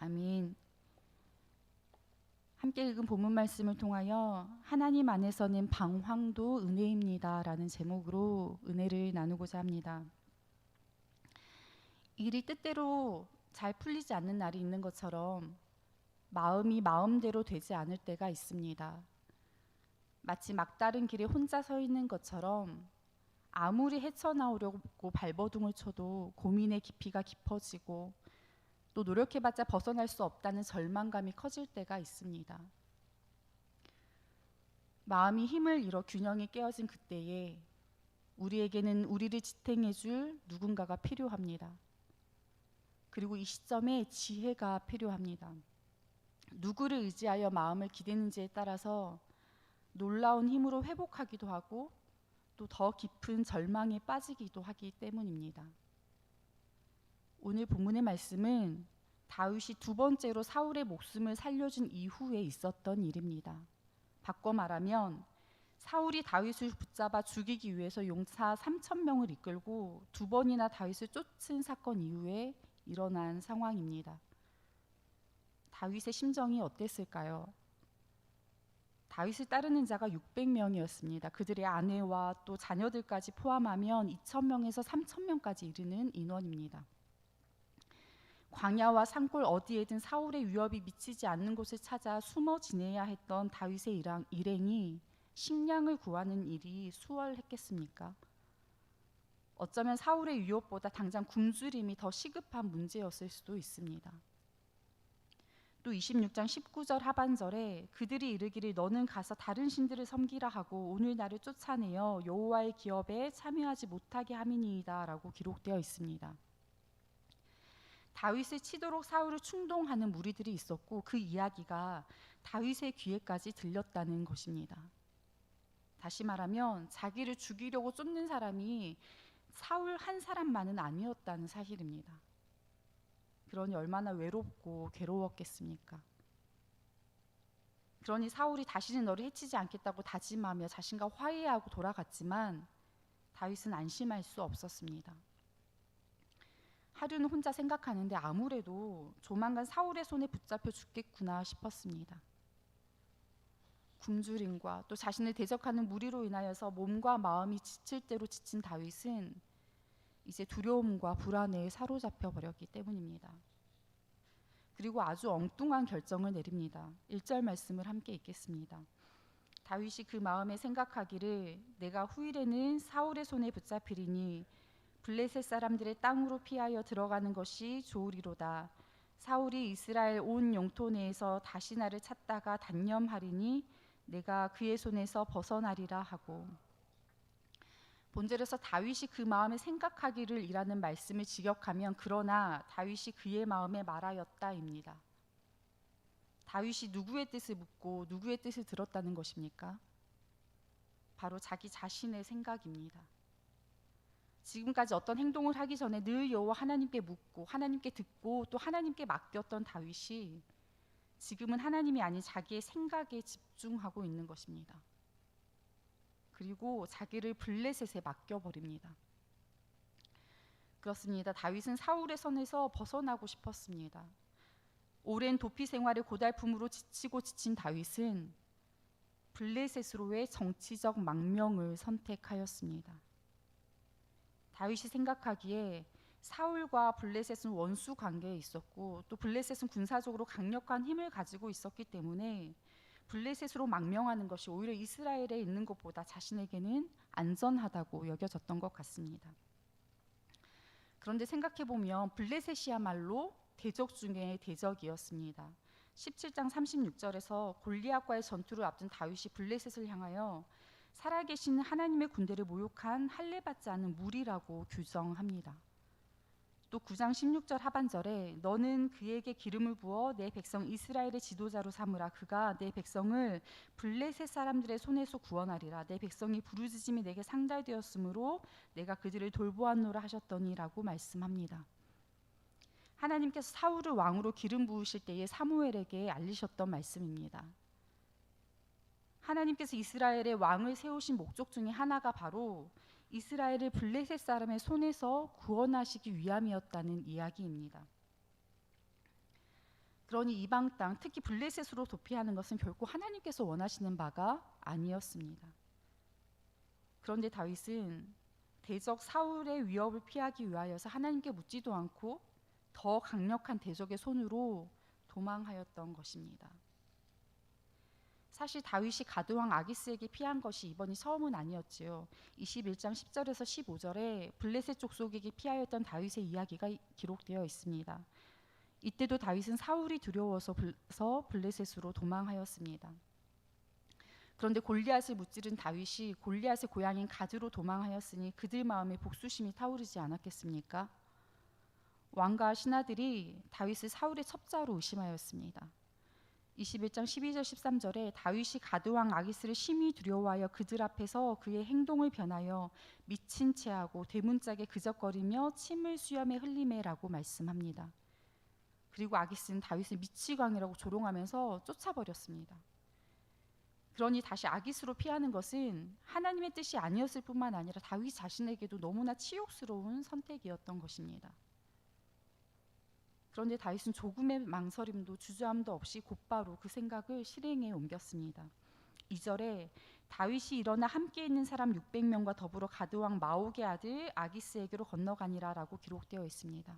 아멘. 함께 읽은 본문 말씀을 통하여 하나님 안에서는 방황도 은혜입니다 라는 제목으로 은혜를 나누고자 합니다. 일이 뜻대로 잘 풀리지 않는 날이 있는 것처럼 마음이 마음대로 되지 않을 때가 있습니다. 마치 막다른 길에 혼자 서 있는 것처럼 아무리 헤쳐나오려고 발버둥을 쳐도 고민의 깊이가 깊어지고 또 노력해봤자 벗어날 수 없다는 절망감이 커질 때가 있습니다. 마음이 힘을 잃어 균형이 깨어진 그때에 우리에게는 우리를 지탱해줄 누군가가 필요합니다. 그리고 이 시점에 지혜가 필요합니다. 누구를 의지하여 마음을 기대는지에 따라서 놀라운 힘으로 회복하기도 하고 또 더 깊은 절망에 빠지기도 하기 때문입니다. 오늘 본문의 말씀은 다윗이 두 번째로 사울의 목숨을 살려준 이후에 있었던 일입니다. 바꿔 말하면 사울이 다윗을 붙잡아 죽이기 위해서 용사 3,000명을 이끌고 두 번이나 다윗을 쫓은 사건 이후에 일어난 상황입니다. 다윗의 심정이 어땠을까요? 다윗을 따르는 자가 600명이었습니다. 그들의 아내와 또 자녀들까지 포함하면 2,000명에서 3,000명까지 이르는 인원입니다. 광야와 산골 어디에든 사울의 위협이 미치지 않는 곳을 찾아 숨어 지내야 했던 다윗의 일행이 식량을 구하는 일이 수월했겠습니까? 어쩌면 사울의 위협보다 당장 굶주림이 더 시급한 문제였을 수도 있습니다. 또 26장 19절 하반절에 그들이 이르기를 너는 가서 다른 신들을 섬기라 하고 오늘 나를 쫓아내어 여호와의 기업에 참여하지 못하게 함이니이다 라고 기록되어 있습니다. 다윗을 치도록 사울을 충동하는 무리들이 있었고 그 이야기가 다윗의 귀에까지 들렸다는 것입니다. 다시 말하면 자기를 죽이려고 쫓는 사람이 사울 한 사람만은 아니었다는 사실입니다. 그러니 얼마나 외롭고 괴로웠겠습니까? 그러니 사울이 다시는 너를 해치지 않겠다고 다짐하며 자신과 화해하고 돌아갔지만 다윗은 안심할 수 없었습니다. 하루는 혼자 생각하는데 아무래도 조만간 사울의 손에 붙잡혀 죽겠구나 싶었습니다. 굶주림과 또 자신을 대적하는 무리로 인하여서 몸과 마음이 지칠 대로 지친 다윗은 이제 두려움과 불안에 사로잡혀 버렸기 때문입니다. 그리고 아주 엉뚱한 결정을 내립니다. 1절 말씀을 함께 읽겠습니다. 다윗이 그 마음에 생각하기를 내가 후일에는 사울의 손에 붙잡히리니 블레셋 사람들의 땅으로 피하여 들어가는 것이 좋으리로다. 사울이 이스라엘 온 영토 내에서 다시 나를 찾다가 단념하리니 내가 그의 손에서 벗어나리라 하고, 본절에서 다윗이 그 마음에 생각하기를 이라는 말씀을 직역하면 그러나 다윗이 그의 마음에 말하였다입니다. 다윗이 누구의 뜻을 묻고 누구의 뜻을 들었다는 것입니까? 바로 자기 자신의 생각입니다. 지금까지 어떤 행동을 하기 전에 늘 여호와 하나님께 묻고 하나님께 듣고 또 하나님께 맡겼던 다윗이 지금은 하나님이 아닌 자기의 생각에 집중하고 있는 것입니다. 그리고 자기를 블레셋에 맡겨버립니다. 그렇습니다. 다윗은 사울의 손에서 벗어나고 싶었습니다. 오랜 도피 생활의 고달픔으로 지치고 지친 다윗은 블레셋으로의 정치적 망명을 선택하였습니다. 다윗이 생각하기에 사울과 블레셋은 원수 관계에 있었고 또 블레셋은 군사적으로 강력한 힘을 가지고 있었기 때문에 블레셋으로 망명하는 것이 오히려 이스라엘에 있는 것보다 자신에게는 안전하다고 여겨졌던 것 같습니다. 그런데 생각해보면 블레셋이야말로 대적 중에 대적이었습니다. 17장 36절에서 골리앗과의 전투를 앞둔 다윗이 블레셋을 향하여 살아계신 하나님의 군대를 모욕한 할례받지 않은 무리라고 규정합니다. 또 9장 16절 하반절에 너는 그에게 기름을 부어 내 백성 이스라엘의 지도자로 삼으라. 그가 내 백성을 블레셋 사람들의 손에서 구원하리라. 내 백성이 부르짖음이 내게 상달되었으므로 내가 그들을 돌보았노라 하셨더니라고 말씀합니다. 하나님께서 사울을 왕으로 기름 부으실 때에 사무엘에게 알리셨던 말씀입니다. 하나님께서 이스라엘의 왕을 세우신 목적 중에 하나가 바로 이스라엘을 블레셋 사람의 손에서 구원하시기 위함이었다는 이야기입니다. 그러니 이방 땅, 특히 블레셋으로 도피하는 것은 결코 하나님께서 원하시는 바가 아니었습니다. 그런데 다윗은 대적 사울의 위협을 피하기 위하여서 하나님께 묻지도 않고 더 강력한 대적의 손으로 도망하였던 것입니다. 사실 다윗이 가드왕 아기스에게 피한 것이 이번이 처음은 아니었지요. 21장 10절에서 15절에 블레셋 족속에게 피하였던 다윗의 이야기가 기록되어 있습니다. 이때도 다윗은 사울이 두려워서 블레셋으로 도망하였습니다. 그런데 골리앗을 무찌른 다윗이 골리앗의 고향인 가드로 도망하였으니 그들 마음에 복수심이 타오르지 않았겠습니까? 왕과 신하들이 다윗을 사울의 첩자로 의심하였습니다. 21장 12절 13절에 다윗이 가드왕 아기스를 심히 두려워하여 그들 앞에서 그의 행동을 변하여 미친 체하고 대문짝에 그적거리며 침을 수염에 흘리매라고 말씀합니다. 그리고 아기스는 다윗을 미치광이라고 조롱하면서 쫓아버렸습니다. 그러니 다시 아기스로 피하는 것은 하나님의 뜻이 아니었을 뿐만 아니라 다윗 자신에게도 너무나 치욕스러운 선택이었던 것입니다. 그런데 다윗은 조금의 망설임도 주저함도 없이 곧바로 그 생각을 실행에 옮겼습니다. 2절에 다윗이 일어나 함께 있는 사람 600명과 더불어 가드왕 마옥의 아들 아기스에게로 건너가니라 라고 기록되어 있습니다.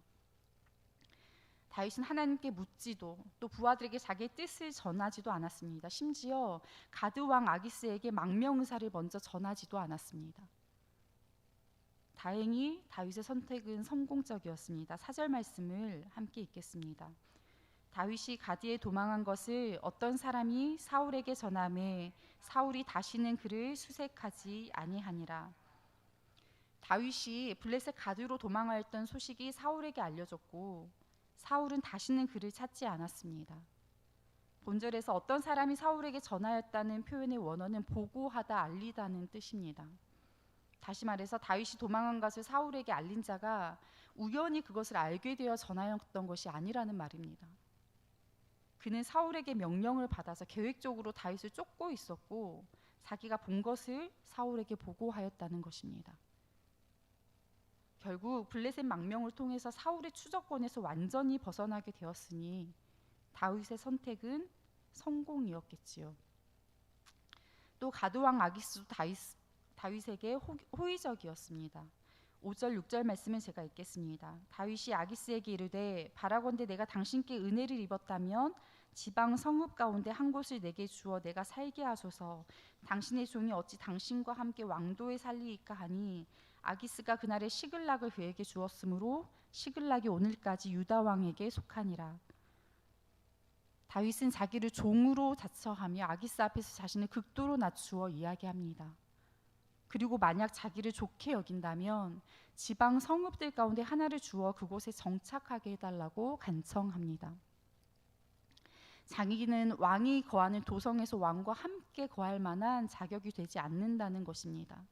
다윗은 하나님께 묻지도 또 부하들에게 자기의 뜻을 전하지도 않았습니다. 심지어 가드왕 아기스에게 망명의사를 먼저 전하지도 않았습니다. 다행히 다윗의 선택은 성공적이었습니다. 4절 말씀을 함께 읽겠습니다. 다윗이 가드에 도망한 것을 어떤 사람이 사울에게 전하매 사울이 다시는 그를 수색하지 아니하니라. 다윗이 블레셋 가드로 도망하였던 소식이 사울에게 알려졌고 사울은 다시는 그를 찾지 않았습니다. 본절에서 어떤 사람이 사울에게 전하였다는 표현의 원어는 보고하다, 알리다는 뜻입니다. 다시 말해서 다윗이 도망한 것을 사울에게 알린 자가 우연히 그것을 알게 되어 전하였던 것이 아니라는 말입니다. 그는 사울에게 명령을 받아서 계획적으로 다윗을 쫓고 있었고 자기가 본 것을 사울에게 보고하였다는 것입니다. 결국 블레셋 망명을 통해서 사울의 추적권에서 완전히 벗어나게 되었으니 다윗의 선택은 성공이었겠지요. 또 가드왕 아기스도 다윗에게 호의적이었습니다. 5절 6절 말씀을 제가 읽겠습니다. 다윗이 아기스에게 이르되 바라건대 내가 당신께 은혜를 입었다면 지방 성읍 가운데 한 곳을 내게 주어 내가 살게 하소서. 당신의 종이 어찌 당신과 함께 왕도에 살리이까 하니 아기스가 그날에 시글락을 그에게 주었으므로 시글락이 오늘까지 유다 왕에게 속하니라. 다윗은 자기를 종으로 자처하며 아기스 앞에서 자신을 극도로 낮추어 이야기합니다. 그리고 만약 자기를 좋게 여긴다면 지방 성읍들 가운데 하나를 주어 그곳에 정착하게 해달라고 간청합니다. 자기는 왕이 거하는 도성에서 왕과 함께 거할 만한 자격이 되지 않는다는 것입니다.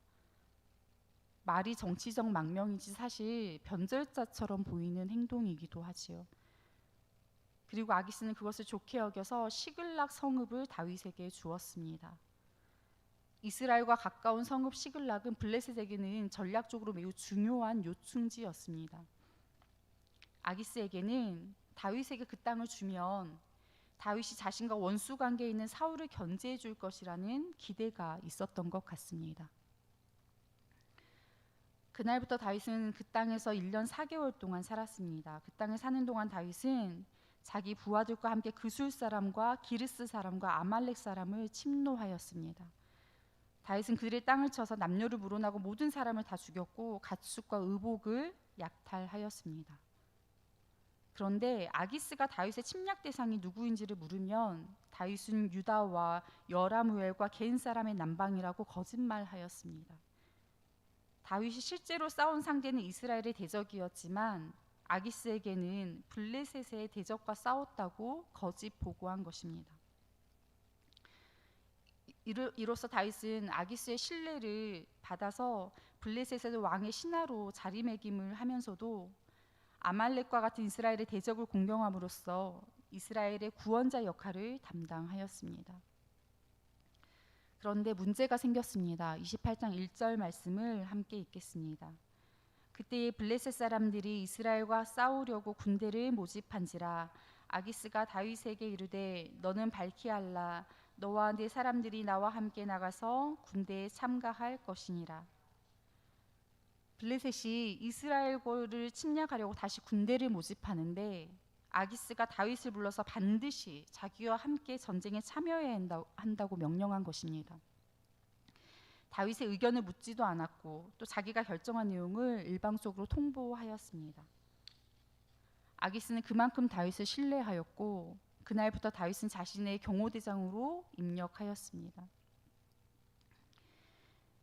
말이 정치적 망명이지 사실 변절자처럼 보이는 행동이기도 하지요. 그리고 아기스는 그것을 좋게 여겨서 시글락 성읍을 다윗에게 주었습니다. 이스라엘과 가까운 성읍 시글락은 블레셋에게는 전략적으로 매우 중요한 요충지였습니다. 아기스에게는 다윗에게 그 땅을 주면 다윗이 자신과 원수 관계에 있는 사울을 견제해 줄 것이라는 기대가 있었던 것 같습니다. 그날부터 다윗은 그 땅에서 1년 4개월 동안 살았습니다. 그 땅에 사는 동안 다윗은 자기 부하들과 함께 그술 사람과 기르스 사람과 아말렉 사람을 침노하였습니다. 다윗은 그들의 땅을 쳐서 남녀를 물어나고 모든 사람을 다 죽였고 가축과 의복을 약탈하였습니다. 그런데 아기스가 다윗의 침략 대상이 누구인지를 물으면 다윗은 유다와 여라무엘과 겐 사람의 남방이라고 거짓말하였습니다. 다윗이 실제로 싸운 상대는 이스라엘의 대적이었지만 아기스에게는 블레셋의 대적과 싸웠다고 거짓 보고한 것입니다. 이로써 다윗은 아기스의 신뢰를 받아서 블레셋의 왕의 신하로 자리매김을 하면서도 아말렉과 같은 이스라엘의 대적을 공경함으로써 이스라엘의 구원자 역할을 담당하였습니다. 그런데 문제가 생겼습니다. 28장 1절 말씀을 함께 읽겠습니다. 그때 블레셋 사람들이 이스라엘과 싸우려고 군대를 모집한지라 아기스가 다윗에게 이르되 너는 발키알라 너와 네 사람들이 나와 함께 나가서 군대에 참가할 것이니라. 블레셋이 이스라엘을 침략하려고 다시 군대를 모집하는데 아기스가 다윗을 불러서 반드시 자기와 함께 전쟁에 참여해야 한다고 명령한 것입니다. 다윗의 의견을 묻지도 않았고 또 자기가 결정한 내용을 일방적으로 통보하였습니다. 아기스는 그만큼 다윗을 신뢰하였고 그날부터 다윗은 자신의 경호대장으로 임력하였습니다.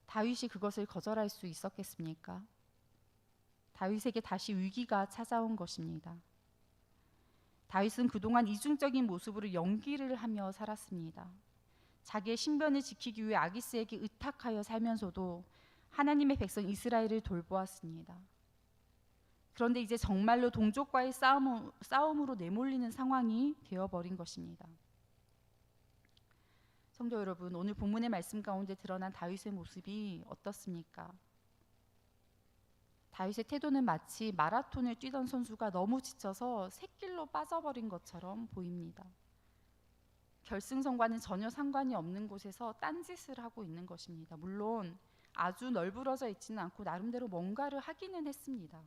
다윗이 그것을 거절할 수 있었겠습니까? 다윗에게 다시 위기가 찾아온 것입니다. 다윗은 그동안 이중적인 모습으로 연기를 하며 살았습니다. 자기의 신변을 지키기 위해 아기스에게 의탁하여 살면서도 하나님의 백성 이스라엘을 돌보았습니다. 그런데 이제 정말로 동족과의 싸움으로 내몰리는 상황이 되어버린 것입니다. 성도 여러분, 오늘 본문의 말씀 가운데 드러난 다윗의 모습이 어떻습니까? 다윗의 태도는 마치 마라톤을 뛰던 선수가 너무 지쳐서 샛길로 빠져버린 것처럼 보입니다. 결승선과는 전혀 상관이 없는 곳에서 딴짓을 하고 있는 것입니다. 물론 아주 널브러져 있지는 않고 나름대로 뭔가를 하기는 했습니다.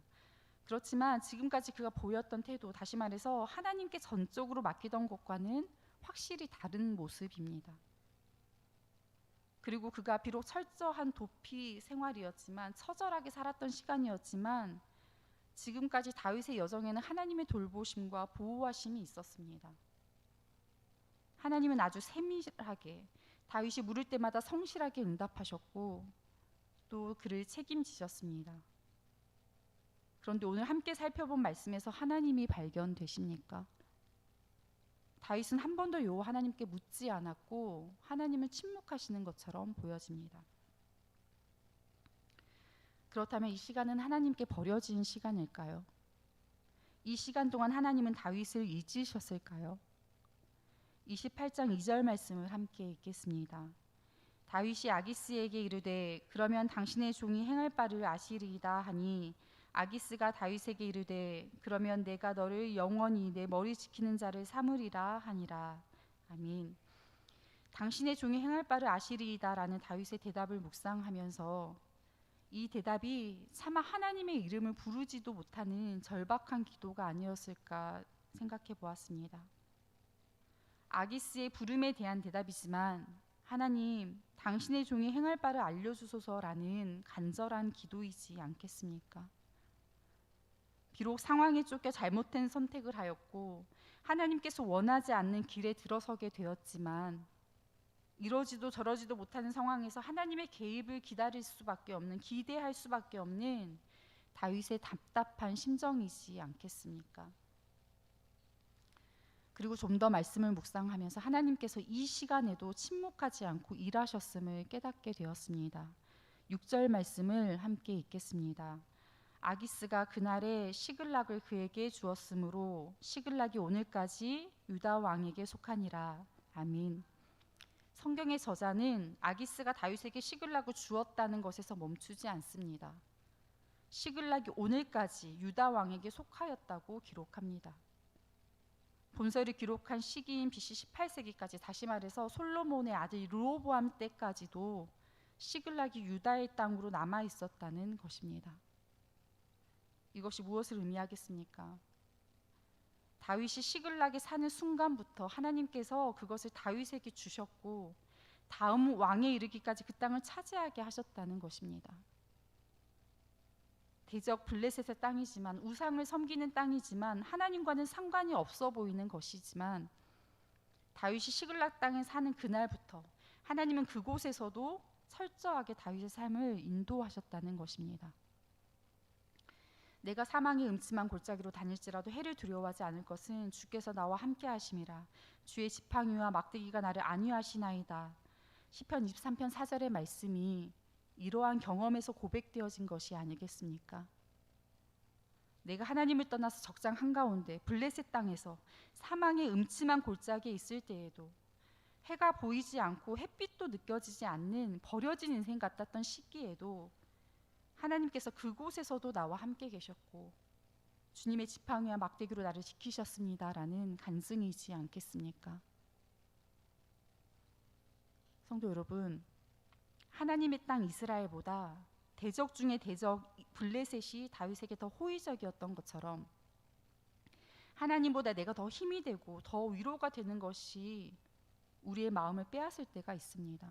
그렇지만 지금까지 그가 보였던 태도, 다시 말해서 하나님께 전적으로 맡기던 것과는 확실히 다른 모습입니다. 그리고 그가 비록 철저한 도피 생활이었지만, 처절하게 살았던 시간이었지만 지금까지 다윗의 여정에는 하나님의 돌보심과 보호하심이 있었습니다. 하나님은 아주 세밀하게 다윗이 물을 때마다 성실하게 응답하셨고 또 그를 책임지셨습니다. 그런데 오늘 함께 살펴본 말씀에서 하나님이 발견되십니까? 다윗은 한 번도 여호와 하나님께 묻지 않았고 하나님은 침묵하시는 것처럼 보여집니다. 그렇다면 이 시간은 하나님께 버려진 시간일까요? 이 시간 동안 하나님은 다윗을 잊으셨을까요? 28장 2절 말씀을 함께 읽겠습니다. 다윗이 아기스에게 이르되 그러면 당신의 종이 행할 바를 아시리이다 하니 아기스가 다윗에게 이르되 그러면 내가 너를 영원히 내 머리 지키는 자를 삼으리라 하니라. 아멘. 당신의 종이 행할 바를 아시리이다 라는 다윗의 대답을 묵상하면서 이 대답이 차마 하나님의 이름을 부르지도 못하는 절박한 기도가 아니었을까 생각해 보았습니다. 아기스의 부름에 대한 대답이지만 하나님, 당신의 종이 행할 바를 알려주소서라는 간절한 기도이지 않겠습니까? 비록 상황에 쫓겨 잘못된 선택을 하였고 하나님께서 원하지 않는 길에 들어서게 되었지만 이러지도 저러지도 못하는 상황에서 하나님의 개입을 기다릴 수밖에 없는, 기대할 수밖에 없는 다윗의 답답한 심정이지 않겠습니까? 그리고 좀 더 말씀을 묵상하면서 하나님께서 이 시간에도 침묵하지 않고 일하셨음을 깨닫게 되었습니다. 6절 말씀을 함께 읽겠습니다. 아기스가 그날에 시글락을 그에게 주었으므로 시글락이 오늘까지 유다 왕에게 속하니라. 아멘. 성경의 저자는 아기스가 다윗에게 시글락을 주었다는 것에서 멈추지 않습니다. 시글락이 오늘까지 유다 왕에게 속하였다고 기록합니다. 본서를 기록한 시기인 BC 18세기까지, 다시 말해서 솔로몬의 아들 르호보암 때까지도 시글락이 유다의 땅으로 남아 있었다는 것입니다. 이것이 무엇을 의미하겠습니까? 다윗이 시글락에 사는 순간부터 하나님께서 그것을 다윗에게 주셨고 다음 왕에 이르기까지 그 땅을 차지하게 하셨다는 것입니다. 대적 블레셋의 땅이지만, 우상을 섬기는 땅이지만, 하나님과는 상관이 없어 보이는 것이지만 다윗이 시글락 땅에 사는 그날부터 하나님은 그곳에서도 철저하게 다윗의 삶을 인도하셨다는 것입니다. 내가 사망의 음침한 골짜기로 다닐지라도 해를 두려워하지 않을 것은 주께서 나와 함께 하심이라. 주의 지팡이와 막대기가 나를 안위하시나이다. 시편 23편 4절의 말씀이 이러한 경험에서 고백되어진 것이 아니겠습니까? 내가 하나님을 떠나서 적장 한가운데 블레셋 땅에서 사망의 음침한 골짜기에 있을 때에도, 해가 보이지 않고 햇빛도 느껴지지 않는 버려진 인생 같았던 시기에도 하나님께서 그곳에서도 나와 함께 계셨고 주님의 지팡이와 막대기로 나를 지키셨습니다라는 간증이지 않겠습니까? 성도 여러분, 하나님의 땅 이스라엘보다 대적 중의 대적 블레셋이 다윗에게 더 호의적이었던 것처럼 하나님보다 내가 더 힘이 되고 더 위로가 되는 것이 우리의 마음을 빼앗을 때가 있습니다.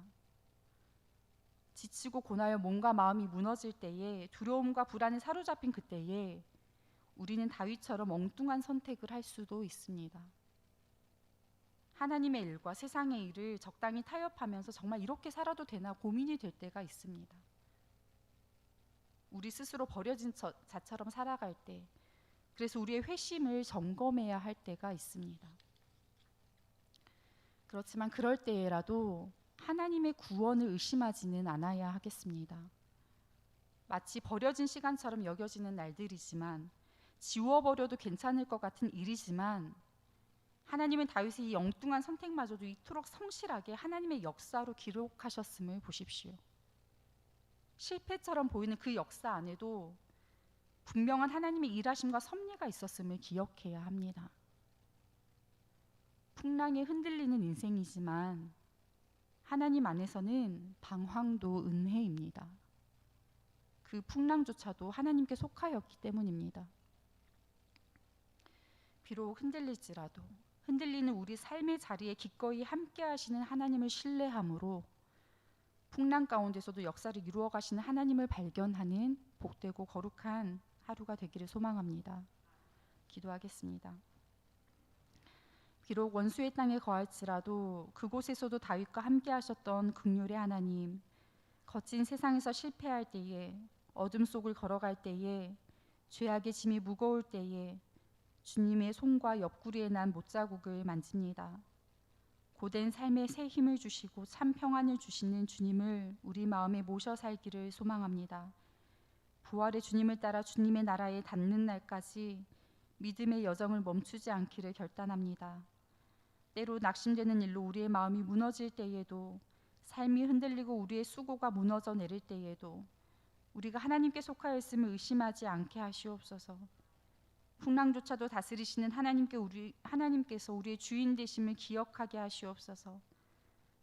지치고 고나여 몸과 마음이 무너질 때에, 두려움과 불안에 사로잡힌 그때에 우리는 다윗처럼 엉뚱한 선택을 할 수도 있습니다. 하나님의 일과 세상의 일을 적당히 타협하면서 정말 이렇게 살아도 되나 고민이 될 때가 있습니다. 우리 스스로 버려진 자처럼 살아갈 때, 그래서 우리의 회심을 점검해야 할 때가 있습니다. 그렇지만 그럴 때에라도 하나님의 구원을 의심하지는 않아야 하겠습니다. 마치 버려진 시간처럼 여겨지는 날들이지만, 지워버려도 괜찮을 것 같은 일이지만, 하나님은 다윗의 이 엉뚱한 선택마저도 이토록 성실하게 하나님의 역사로 기록하셨음을 보십시오. 실패처럼 보이는 그 역사 안에도 분명한 하나님의 일하심과 섭리가 있었음을 기억해야 합니다. 풍랑에 흔들리는 인생이지만 하나님 안에서는 방황도 은혜입니다. 그 풍랑조차도 하나님께 속하였기 때문입니다. 비록 흔들릴지라도 흔들리는 우리 삶의 자리에 기꺼이 함께 하시는 하나님을 신뢰함으로 풍랑 가운데서도 역사를 이루어 가시는 하나님을 발견하는 복되고 거룩한 하루가 되기를 소망합니다. 기도하겠습니다. 비록 원수의 땅에 거할지라도 그곳에서도 다윗과 함께 하셨던 긍휼의 하나님, 거친 세상에서 실패할 때에, 어둠 속을 걸어갈 때에, 죄악의 짐이 무거울 때에 주님의 손과 옆구리에 난 못자국을 만집니다. 고된 삶에 새 힘을 주시고 참 평안을 주시는 주님을 우리 마음에 모셔 살기를 소망합니다. 부활의 주님을 따라 주님의 나라에 닿는 날까지 믿음의 여정을 멈추지 않기를 결단합니다. 때로 낙심되는 일로 우리의 마음이 무너질 때에도, 삶이 흔들리고 우리의 수고가 무너져 내릴 때에도 우리가 하나님께 속하여 있음을 의심하지 않게 하시옵소서. 풍랑조차도 다스리시는 하나님께서 우리의 주인 되심을 기억하게 하시옵소서.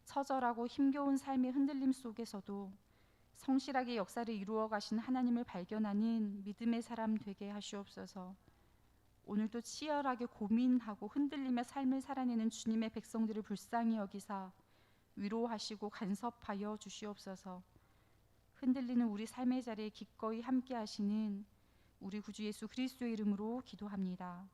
처절하고 힘겨운 삶의 흔들림 속에서도 성실하게 역사를 이루어 가신 하나님을 발견하는 믿음의 사람 되게 하시옵소서. 오늘도 치열하게 고민하고 흔들리며 삶을 살아내는 주님의 백성들을 불쌍히 여기사 위로하시고 간섭하여 주시옵소서. 흔들리는 우리 삶의 자리에 기꺼이 함께 하시는 우리 구주 예수 그리스도의 이름으로 기도합니다.